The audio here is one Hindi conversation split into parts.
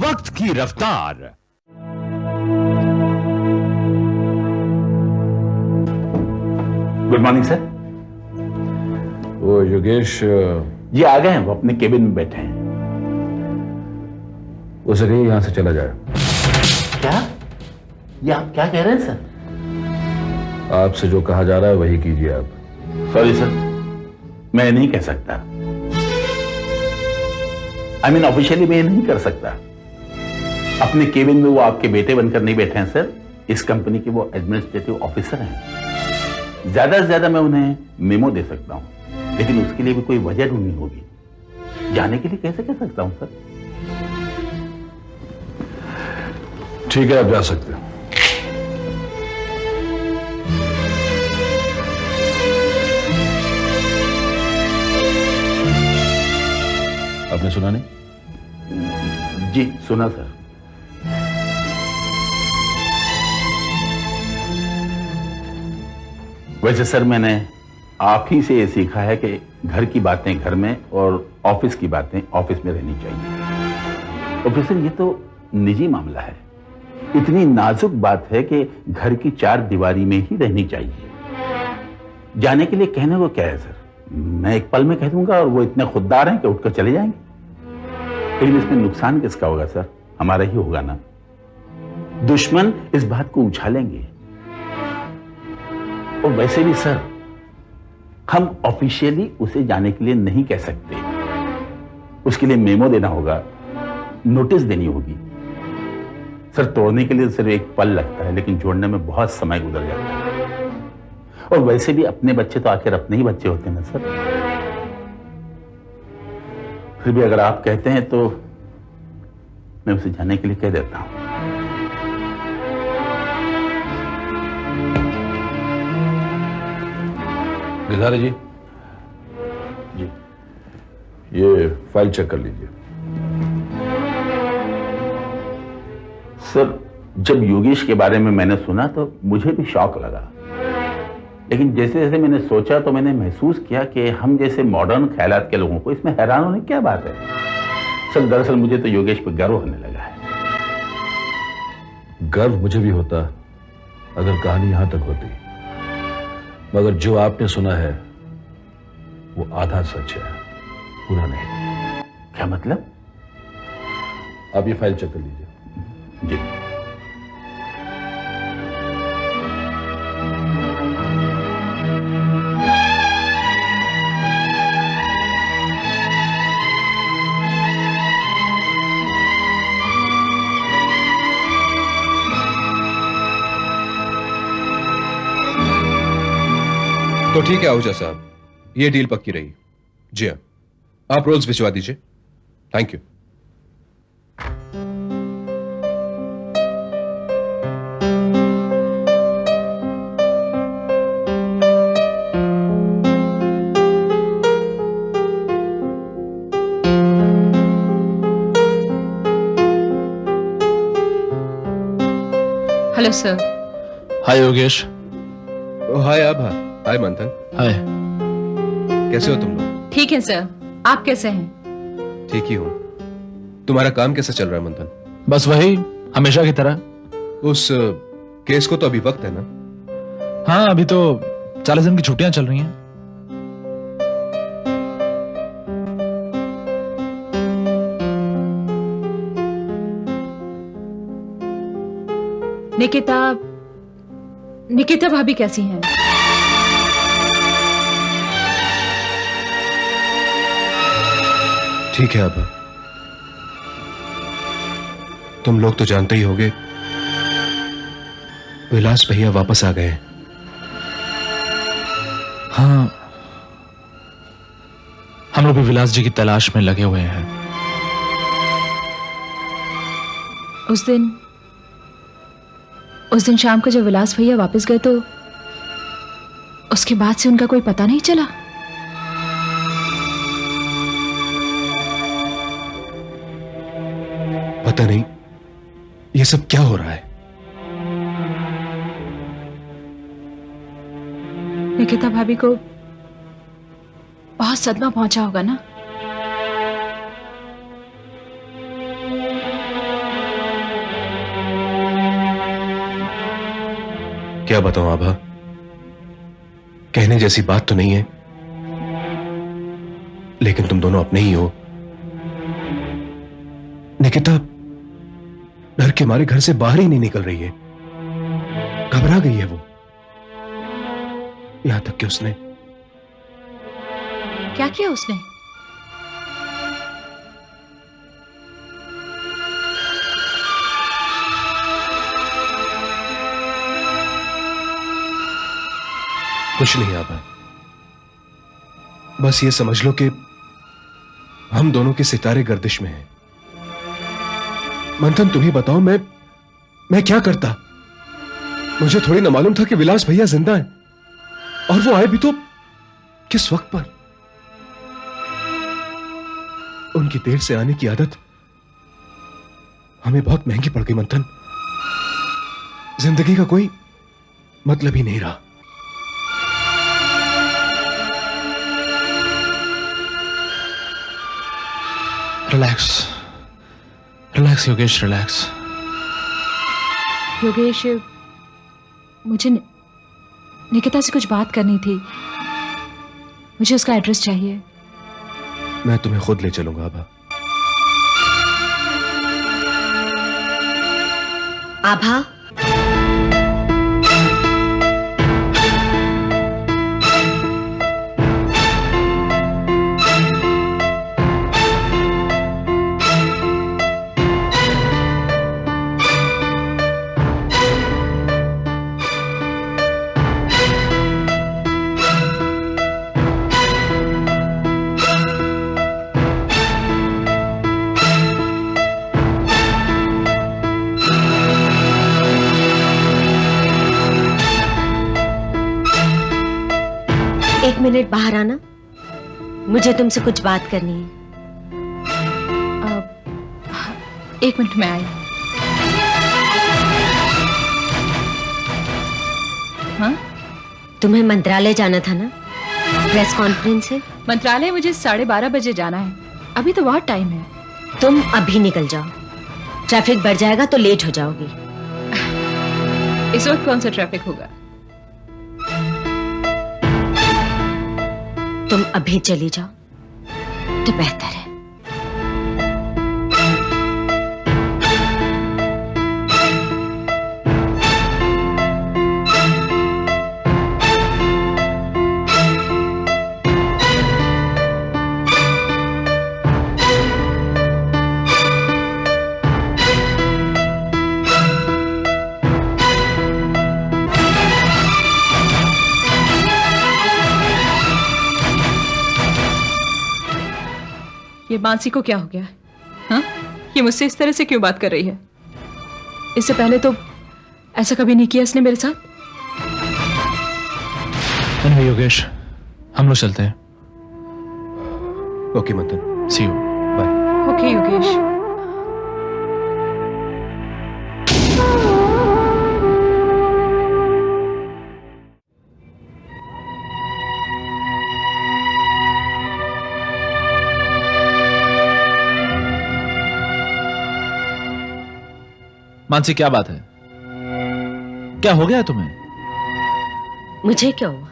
वक्त की रफ्तार। Good morning sir. वो योगेश ये आ गए हैं, वो अपने केबिन में बैठे हैं। उसे कहिए यहां से चला जाए। क्या? ये आप क्या कह रहे हैं सर? आपसे जो कहा जा रहा है वही कीजिए आप। सॉरी सर, मैं नहीं कह सकता। आई मीन ऑफिशियली मैं ये नहीं कर सकता। अपने केबिन में वो आपके बेटे बनकर नहीं बैठे हैं सर। इस कंपनी के वो एडमिनिस्ट्रेटिव ऑफिसर हैं। ज्यादा से ज्यादा मैं उन्हें मेमो दे सकता हूं, लेकिन उसके लिए भी कोई वजह ढूंढनी होगी। जाने के लिए कैसे कह सकता हूं सर? ठीक है, आप जा सकते हैं। आपने सुना नहीं? जी सुना सर। वैसे सर मैंने आप ही से ये सीखा है कि घर की बातें घर में और ऑफिस की बातें ऑफिस में रहनी चाहिए। ऑफिसर, ये तो निजी मामला है। इतनी नाजुक बात है कि घर की चार दीवारी में ही रहनी चाहिए। जाने के लिए कहने को क्या है सर? मैं एक पल में कह दूंगा और वो इतने खुददार हैं कि उठकर चले जाएंगे। लेकिन इसमें नुकसान किसका होगा सर? हमारा ही होगा ना। दुश्मन इस बात को उछालेंगे। और वैसे भी सर, हम ऑफिशियली उसे जाने के लिए नहीं कह सकते। उसके लिए मेमो देना होगा, नोटिस देनी होगी। सर तोड़ने के लिए सिर्फ एक पल लगता है, लेकिन जोड़ने में बहुत समय गुजर जाता है। और वैसे भी अपने बच्चे तो आखिर अपने ही बच्चे होते हैं ना सर। फिर भी अगर आप कहते हैं तो मैं उसे जाने के लिए कह देता हूं। गिरधारी जी, जी ये फाइल चेक कर लीजिए। सर, जब योगेश के बारे में मैंने सुना तो मुझे भी शौक लगा, लेकिन जैसे जैसे मैंने सोचा तो मैंने महसूस किया कि हम जैसे मॉडर्न ख्यालात के लोगों को इसमें हैरान होने की क्या बात है। सर दरअसल मुझे तो योगेश पर गर्व होने लगा है। गर्व मुझे भी होता अगर कहानी यहां तक होती, मगर जो आपने सुना है वो आधा सच है, पूरा नहीं। क्या मतलब? आप ये फाइल चेक कर लीजिए। जी तो ठीक है आहूजा साहब, ये डील पक्की रही। जी हाँ, आप रोल्स भिजवा दीजिए। Thank you. Hello sir. Hi Yogesh. Hi Abha. Hi Manthan. Hi. कैसे हो तुम लोग? ठीक है सर, आप कैसे हैं? ठीक ही हूँ। तुम्हारा काम कैसा चल रहा है मंथन? बस वही हमेशा की तरह। उस केस को तो अभी वक्त है ना? हाँ, अभी तो 40 दिन की छुट्टियां चल रही हैं। निकिता भाभी कैसी हैं? ठीक है आभा। तुम लोग तो जानते ही होगे, विलास भैया वापस आ गए। हाँ, हम लोग भी विलास जी की तलाश में लगे हुए हैं। उस दिन शाम को जब विलास भैया वापस गए तो उसके बाद से उनका कोई पता नहीं चला। पता नहीं ये सब क्या हो रहा है। निकिता भाभी को बहुत सदमा पहुंचा होगा ना। क्या बताऊं आभा, कहने जैसी बात तो नहीं है, लेकिन तुम दोनों अपने ही हो। निकिता डर के मारे घर से बाहर ही नहीं निकल रही है, घबरा गई है वो। यहां तक कि उसने क्या किया उसने? कुछ नहीं आभा, बस ये समझ लो कि हम दोनों के सितारे गर्दिश में हैं। मंथन तुम ही बताओ, मैं क्या करता? मुझे थोड़ी ना मालूम था कि विलास भैया जिंदा हैं, और वो आए भी तो किस वक्त पर। उनकी देर से आने की आदत हमें बहुत महंगी पड़ गई मंथन। जिंदगी का कोई मतलब ही नहीं रहा। Relax relax Yogesh, relax. Yogesh, मुझे निकिता से कुछ बात करनी थी। मुझे उसका एड्रेस चाहिए। मैं तुम्हें खुद ले चलूंगा आभा। आभा, एक मिनट बाहर आना, मुझे तुमसे कुछ बात करनी है। एक मिनट में आई। हाँ, तुम्हें मंत्रालय जाना था ना, प्रेस कॉन्फ्रेंस है। मंत्रालय मुझे 12:30 बजे जाना है। अभी तो बहुत टाइम है। तुम अभी निकल जाओ, ट्रैफिक बढ़ जाएगा तो लेट हो जाओगी। इस वक्त कौन सा ट्रैफिक होगा? तुम अभी चली जाओ तो बेहतर है। ये मानसी को क्या हो गया है? हाँ? ये मुझसे इस तरह से क्यों बात कर रही है? इससे पहले तो ऐसा कभी नहीं किया इसने मेरे साथ। नहीं योगेश, हम लोग चलते हैं। Okay Manthan, see you, bye. Okay Yogesh. Mansi, क्या बात है? क्या हो गया तुम्हें? मुझे क्या हुआ?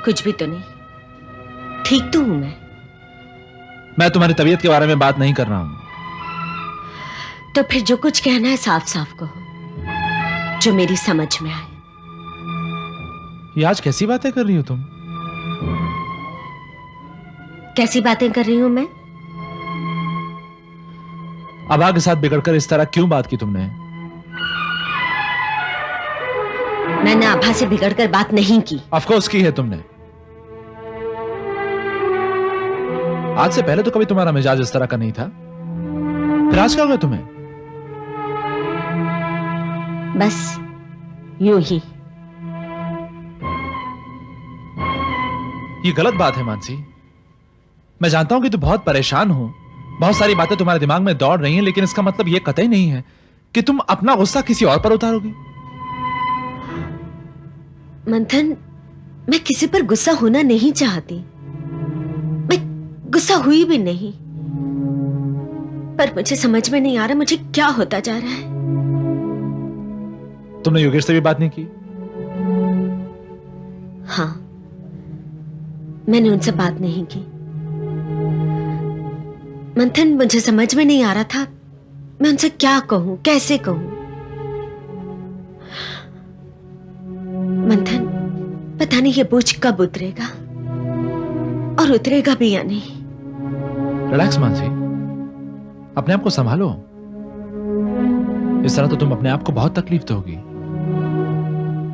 कुछ भी तो नहीं, ठीक तो हूं मैं तुम्हारी तबीयत के बारे में बात नहीं कर रहा हूं। तो फिर जो कुछ कहना है साफ साफ कहो, जो मेरी समझ में आए। ये आज कैसी बातें कर रही हो तुम? कैसी बातें कर रही हूं मैं? आभा के साथ बिगड़कर इस तरह क्यों बात की तुमने? मैंने आभा से बिगड़कर बात नहीं की। ऑफ कोर्स की है तुमने। आज से पहले तो कभी तुम्हारा मिजाज इस तरह का नहीं था, फिर आज क्या हो गया तुम्हें? बस यूं ही। ये गलत बात है मानसी। मैं जानता हूं कि तुम बहुत परेशान हो, बहुत सारी बातें तुम्हारे दिमाग में दौड़ रही हैं, लेकिन इसका मतलब यह कतई नहीं है कि तुम अपना गुस्सा किसी और पर उतारोगी। मंथन, मैं किसी पर गुस्सा होना नहीं चाहती, मैं गुस्सा हुई भी नहीं, पर मुझे समझ में नहीं आ रहा मुझे क्या होता जा रहा है। तुमने योगेश से भी बात नहीं की? हाँ, मैंने उनसे बात नहीं की। मंथन, मुझे समझ में नहीं आ रहा था मैं उनसे क्या कहूं, कैसे कहूं। मंथन, पता नहीं ये बोझ कब उतरेगा और उतरेगा भी या नहीं। रिलैक्स मानसी, अपने आप को संभालो। इस तरह तो तुम अपने आप को बहुत तकलीफ दोगी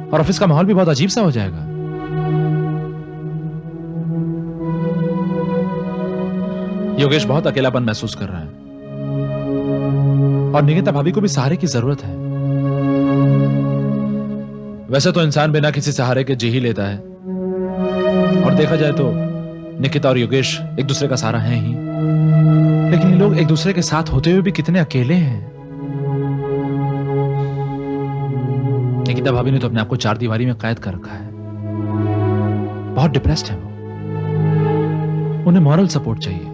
और ऑफिस का माहौल भी बहुत अजीब सा हो जाएगा। योगेश बहुत अकेलापन महसूस कर रहा है और निकिता भाभी को भी सहारे की जरूरत है। वैसे तो इंसान बिना किसी सहारे के जी ही लेता है और देखा जाए तो निकिता और योगेश एक दूसरे का सहारा हैं ही, लेकिन ये लोग एक दूसरे के साथ होते हुए भी कितने अकेले हैं। निकिता भाभी ने तो अपने आप को 4 दीवारी में कैद कर रखा है, बहुत डिप्रेस्ड है वो। उन्हें मॉरल सपोर्ट चाहिए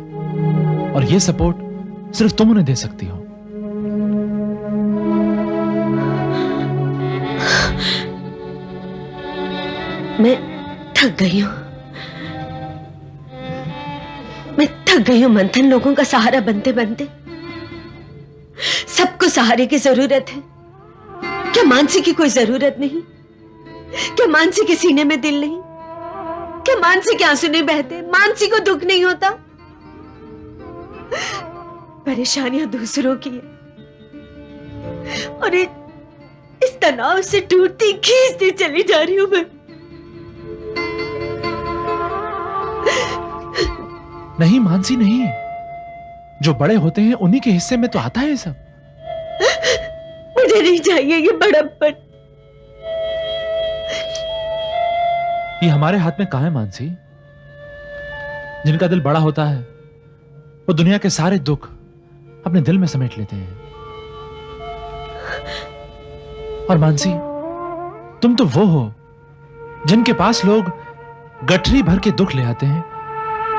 और ये सपोर्ट सिर्फ तुम उन्हें दे सकती हो। मैं थक गई हूं, मैं थक गई हूं मंथन, लोगों का सहारा बनते बनते। सबको सहारे की जरूरत है, क्या मानसी की कोई जरूरत नहीं? क्या मानसी के सीने में दिल नहीं? क्या मानसी के आंसू नहीं बहते? मानसी को दुख नहीं होता? परेशानियां दूसरों की है और इस तनाव से टूटती खींचती चली जा रही हूं मैं। नहीं मानसी, नहीं, जो बड़े होते हैं उन्हीं के हिस्से में तो आता है ये सब। मुझे नहीं चाहिए ये बड़प्पन। ये हमारे हाथ में कहां है मानसी? जिनका दिल बड़ा होता है वो दुनिया के सारे दुख अपने दिल में समेट लेते हैं। और मानसी, तुम तो वो हो जिनके पास लोग गठरी भर के दुख ले आते हैं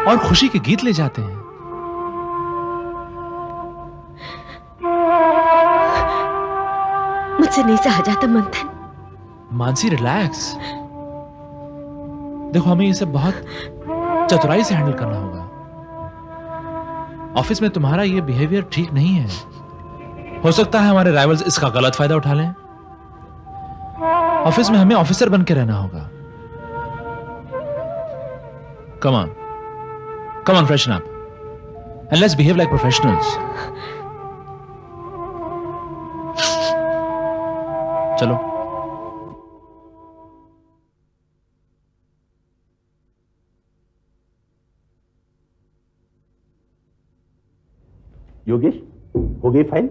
और खुशी के गीत ले जाते हैं। मुझसे नहीं सहा जाता मंथन। मानसी रिलैक्स, देखो हमें इसे बहुत चतुराई से हैंडल करना होगा। ऑफिस में तुम्हारा ये बिहेवियर ठीक नहीं है। हो सकता है हमारे राइवल्स इसका गलत फायदा उठा लें। ऑफिस में हमें ऑफिसर बन के रहना होगा। Come on freshen up and let's behave like professionals. चलो। योगेश, हो गई फाइल?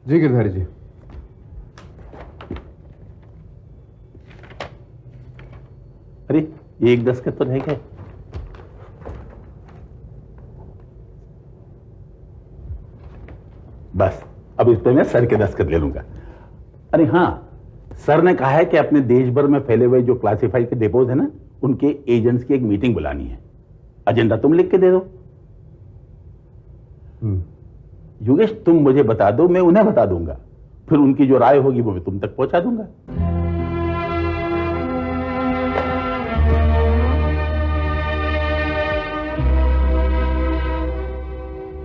जी गिरधारी जी। अरे ये एक दस्तखत तो रह गए। बस अब इस पे मैं सर के दस्तखत ले लूंगा। अरे हाँ, सर ने कहा है कि अपने देश भर में फैले हुए जो क्लासिफाइड के डिपोज है ना, उनके एजेंट्स की एक मीटिंग बुलानी है। एजेंडा तुम लिख के दे दो। योगेश, तुम मुझे बता दो, मैं उन्हें बता दूंगा, फिर उनकी जो राय होगी वो भी तुम तक पहुंचा दूंगा।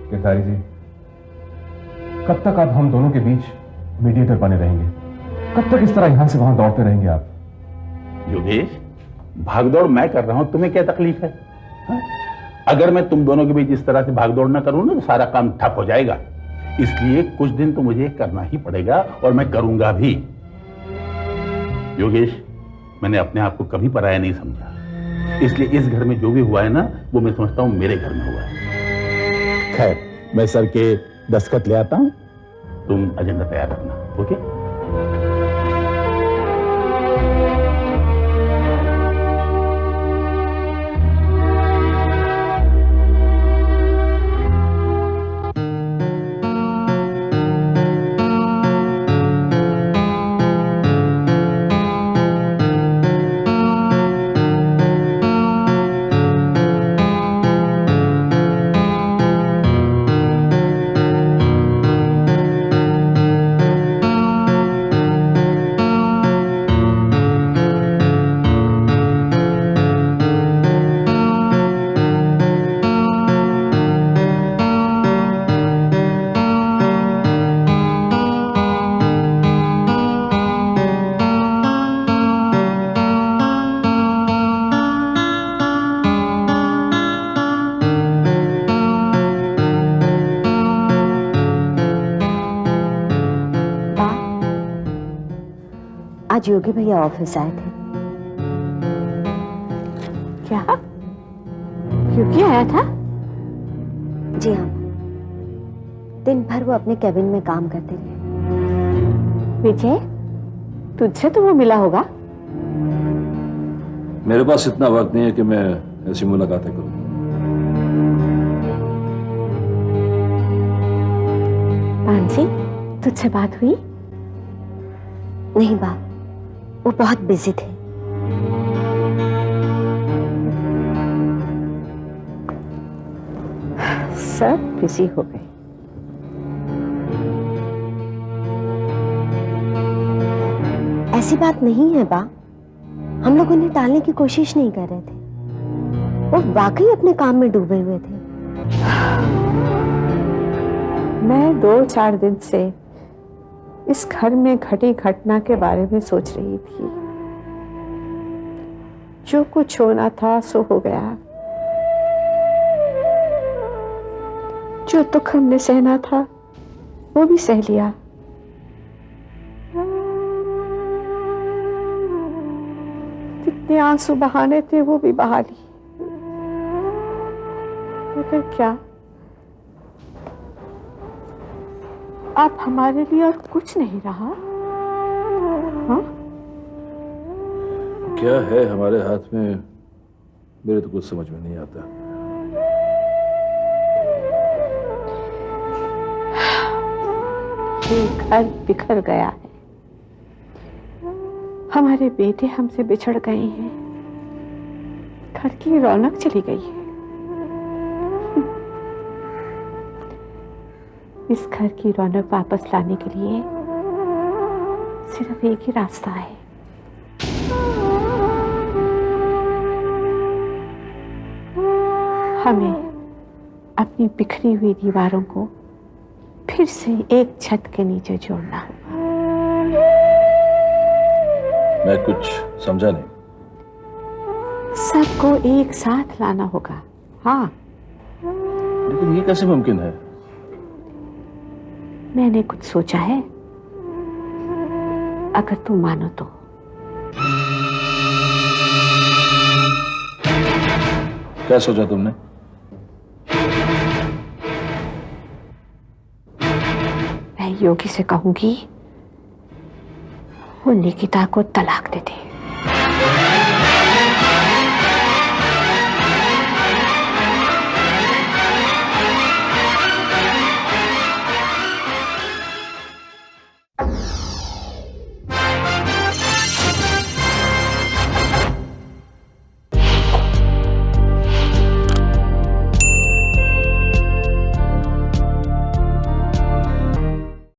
गिरधारी जी, कब तक आप हम दोनों के बीच मीडिएटर बने रहेंगे? कब तक इस तरह यहां से वहां दौड़ते रहेंगे आप? योगेश, भागदौड़ मैं कर रहा हूं, तुम्हें क्या तकलीफ है? हा? अगर मैं तुम दोनों के बीच इस तरह से भागदौड़ ना करूं ना तो सारा काम ठप हो जाएगा। इसलिए कुछ दिन तो मुझे करना ही पड़ेगा और मैं करूंगा भी। योगेश, मैंने अपने आप को कभी पराया नहीं समझा, इसलिए इस घर में जो भी हुआ है ना, वो मैं समझता हूं मेरे घर में हुआ है। खैर, मैं सर के दस्तखत ले आता हूं, तुम एजेंडा तैयार रखना। ओके? आज योगी भैया ऑफिस आए थे। क्या? योगी आया था? जी हाँ, दिन भर वो अपने कैबिन में काम करते रहे। विजय, तुझसे तो वो मिला होगा? मेरे पास इतना वक्त नहीं है कि मैं ऐसी मुलाकातें करूं। मानसी, तुझसे बात हुई? नहीं बा, वो बहुत बिजी थे। सब बिजी हो गए। ऐसी बात नहीं है बा, हम लोग उन्हें टालने की कोशिश नहीं कर रहे थे। वो वाकई अपने काम में डूबे हुए थे। मैं 2-4 दिन से इस घर में घटी घटना के बारे में सोच रही थी। जो कुछ होना था सो हो गया। जो दुख हमने सहना था वो भी सह लिया। जितने आंसू बहाने थे वो भी बहा ली। मगर क्या अब हमारे लिए और कुछ नहीं रहा? हाँ? क्या है हमारे हाथ में, मेरे तो कुछ समझ में नहीं आता। ये घर बिखर गया है। हमारे बेटे हमसे बिछड़ गए हैं। घर की रौनक चली गई है। इस घर की रौनक वापस लाने के लिए सिर्फ एक ही रास्ता है। हमें अपनी बिखरी हुई दीवारों को फिर से एक छत के नीचे जोड़ना होगा। मैं कुछ समझा नहीं। सबको एक साथ लाना होगा। हाँ, लेकिन ये कैसे मुमकिन है? मैंने कुछ सोचा है, अगर तुम मानो तो। क्या सोचा तुमने? मैं योगी से कहूंगी वो निकिता को तलाक दे दे।